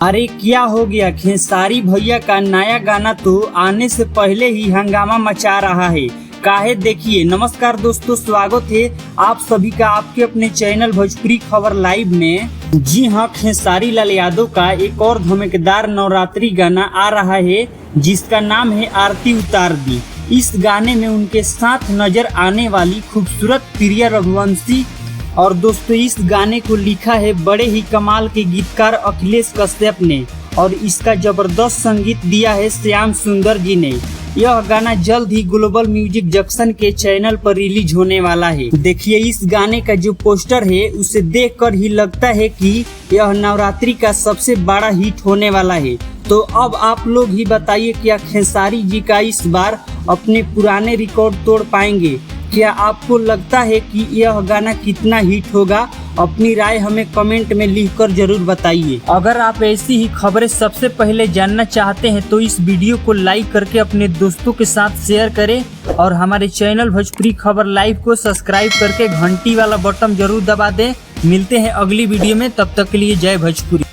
अरे क्या हो गया, खेसारी भैया का नया गाना तो आने से पहले ही हंगामा मचा रहा है। काहे देखिए। नमस्कार दोस्तों, स्वागत है आप सभी का आपके अपने चैनल भोजपुरी खबर लाइव में। जी हाँ, खेसारी लाल यादव का एक और धमाकेदार नवरात्रि गाना आ रहा है जिसका नाम है आरती उतार दी। इस गाने में उनके साथ नजर आने वाली खूबसूरत प्रिया रघुवंशी और दोस्तों इस गाने को लिखा है बड़े ही कमाल के गीतकार अखिलेश कश्यप ने और इसका जबरदस्त संगीत दिया है श्याम सुंदर जी ने। यह गाना जल्द ही ग्लोबल म्यूजिक जंक्शन के चैनल पर रिलीज होने वाला है। देखिए इस गाने का जो पोस्टर है उसे देखकर ही लगता है कि यह नवरात्रि का सबसे बड़ा हिट होने वाला है। तो अब आप लोग ही बताइए, क्या खेसारी जी का इस बार अपने पुराने रिकॉर्ड तोड़ पाएंगे? क्या आपको लगता है कि यह गाना कितना हिट होगा? अपनी राय हमें कमेंट में लिखकर जरूर बताइए। अगर आप ऐसी ही खबरें सबसे पहले जानना चाहते हैं तो इस वीडियो को लाइक करके अपने दोस्तों के साथ शेयर करें और हमारे चैनल भोजपुरी खबर लाइव को सब्सक्राइब करके घंटी वाला बटन जरूर दबा दें। मिलते हैं अगली वीडियो में, तब तक के लिए जय भोजपुरी।